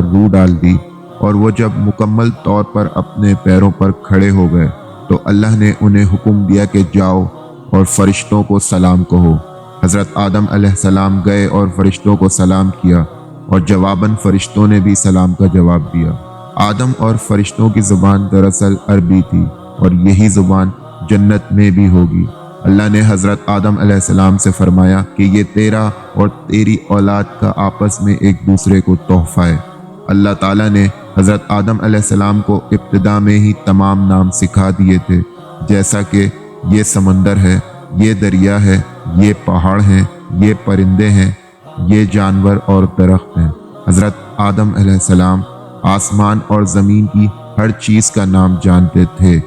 روح ڈال دی، اور وہ جب مکمل طور پر اپنے پیروں پر کھڑے ہو گئے تو اللہ نے انہیں حکم دیا کہ جاؤ اور فرشتوں کو سلام کہو۔ حضرت آدم علیہ السلام گئے اور فرشتوں کو سلام کیا، اور جواباً فرشتوں نے بھی سلام کا جواب دیا۔ آدم اور فرشتوں کی زبان دراصل عربی تھی، اور یہی زبان جنت میں بھی ہوگی۔ اللہ نے حضرت آدم علیہ السلام سے فرمایا کہ یہ تیرا اور تیری اولاد کا آپس میں ایک دوسرے کو تحفہ ہے۔ اللہ تعالیٰ نے حضرت آدم علیہ السلام کو ابتدا میں ہی تمام نام سکھا دیے تھے، جیسا کہ یہ سمندر ہے، یہ دریا ہے، یہ پہاڑ ہیں، یہ پرندے ہیں، یہ جانور اور درخت ہیں۔ حضرت آدم علیہ السلام آسمان اور زمین کی ہر چیز کا نام جانتے تھے۔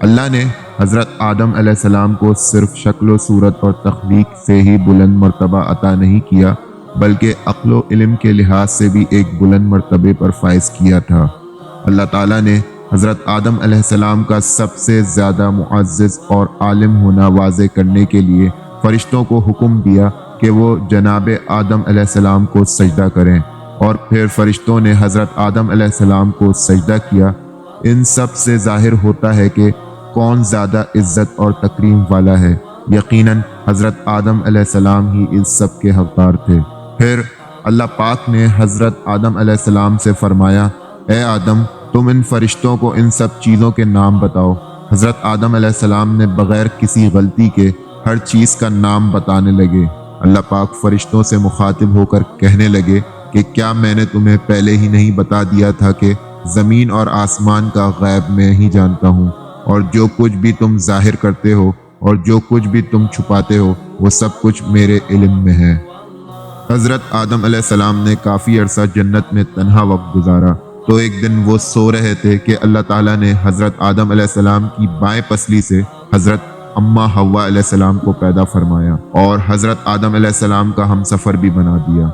اللہ نے حضرت آدم علیہ السلام کو صرف شکل و صورت اور تخلیق سے ہی بلند مرتبہ عطا نہیں کیا، بلکہ عقل و علم کے لحاظ سے بھی ایک بلند مرتبے پر فائز کیا تھا۔ اللہ تعالیٰ نے حضرت آدم علیہ السلام کا سب سے زیادہ معزز اور عالم ہونا واضح کرنے کے لیے فرشتوں کو حکم دیا کہ وہ جناب آدم علیہ السلام کو سجدہ کریں، اور پھر فرشتوں نے حضرت آدم علیہ السلام کو سجدہ کیا۔ ان سب سے ظاہر ہوتا ہے کہ کون زیادہ عزت اور تکریم والا ہے۔ یقیناً حضرت آدم علیہ السلام ہی اس سب کے حقدار تھے۔ پھر اللہ پاک نے حضرت آدم علیہ السلام سے فرمایا، اے آدم، تم ان فرشتوں کو ان سب چیزوں کے نام بتاؤ۔ حضرت آدم علیہ السلام نے بغیر کسی غلطی کے ہر چیز کا نام بتانے لگے۔ اللہ پاک فرشتوں سے مخاطب ہو کر کہنے لگے کہ کیا میں نے تمہیں پہلے ہی نہیں بتا دیا تھا کہ زمین اور آسمان کا غیب میں ہی جانتا ہوں، اور جو کچھ بھی تم ظاہر کرتے ہو اور جو کچھ بھی تم چھپاتے ہو وہ سب کچھ میرے علم میں ہے۔ حضرت آدم علیہ السلام نے کافی عرصہ جنت میں تنہا وقت گزارا، تو ایک دن وہ سو رہے تھے کہ اللہ تعالیٰ نے حضرت آدم علیہ السلام کی بائیں پسلی سے حضرت اماں حوا علیہ السلام کو پیدا فرمایا اور حضرت آدم علیہ السلام کا ہم سفر بھی بنا دیا۔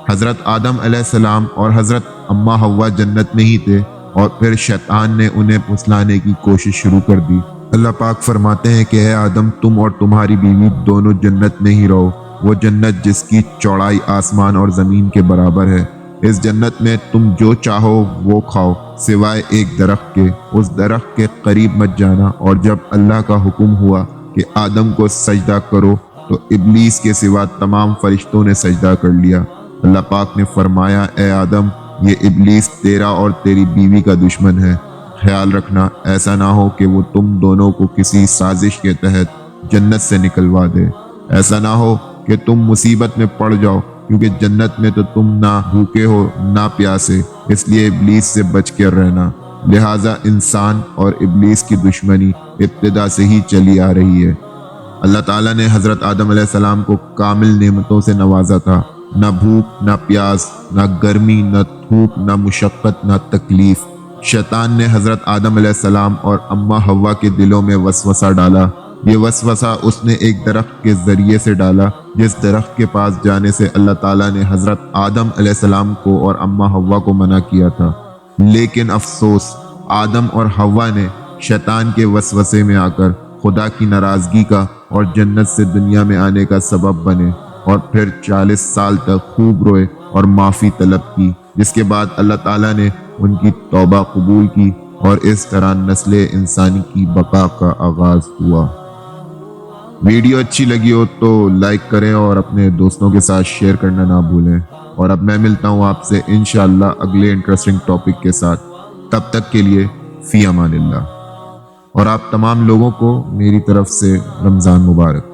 حضرت آدم علیہ السلام اور حضرت اماں حوا جنت میں ہی تھے، اور پھر شیطان نے انہیں پھسلانے کی کوشش شروع کر دی۔ اللہ پاک فرماتے ہیں کہ اے آدم، تم اور تمہاری بیوی دونوں جنت میں ہی رہو، وہ جنت جس کی چوڑائی آسمان اور زمین کے برابر ہے۔ اس جنت میں تم جو چاہو وہ کھاؤ، سوائے ایک درخت کے، اس درخت کے قریب مت جانا۔ اور جب اللہ کا حکم ہوا کہ آدم کو سجدہ کرو تو ابلیس کے سوا تمام فرشتوں نے سجدہ کر لیا۔ اللہ پاک نے فرمایا، اے آدم، یہ ابلیس تیرا اور تیری بیوی کا دشمن ہے، خیال رکھنا ایسا نہ ہو کہ وہ تم دونوں کو کسی سازش کے تحت جنت سے نکلوا دے۔ ایسا نہ ہو کہ تم مصیبت میں پڑ جاؤ، کیونکہ جنت میں تو تم نہ بھوکے ہو نہ پیاسے، اس لیے ابلیس سے بچ کر رہنا۔ لہٰذا انسان اور ابلیس کی دشمنی ابتدا سے ہی چلی آ رہی ہے۔ اللہ تعالیٰ نے حضرت آدم علیہ السلام کو کامل نعمتوں سے نوازا تھا، نہ بھوک، نہ پیاس، نہ گرمی، نہ دھوپ، نہ مشقت، نہ تکلیف۔ شیطان نے حضرت آدم علیہ السلام اور اماں حوا کے دلوں میں وسوسہ ڈالا۔ یہ وسوسہ اس نے ایک درخت کے ذریعے سے ڈالا، جس درخت کے پاس جانے سے اللہ تعالیٰ نے حضرت آدم علیہ السلام کو اور اماں حوا کو منع کیا تھا۔ لیکن افسوس، آدم اور حوا نے شیطان کے وسوسے میں آ کر خدا کی ناراضگی کا اور جنت سے دنیا میں آنے کا سبب بنے، اور پھر 40 سال تک خوب روئے اور معافی طلب کی، جس کے بعد اللہ تعالیٰ نے ان کی توبہ قبول کی، اور اس طرح نسل انسانی کی بقا کا آغاز ہوا۔ ویڈیو اچھی لگی ہو تو لائک کریں اور اپنے دوستوں کے ساتھ شیئر کرنا نہ بھولیں، اور اب میں ملتا ہوں آپ سے انشاءاللہ اگلے انٹرسٹنگ ٹاپک کے ساتھ۔ تب تک کے لیے فی امان اللہ، اور آپ تمام لوگوں کو میری طرف سے رمضان مبارک۔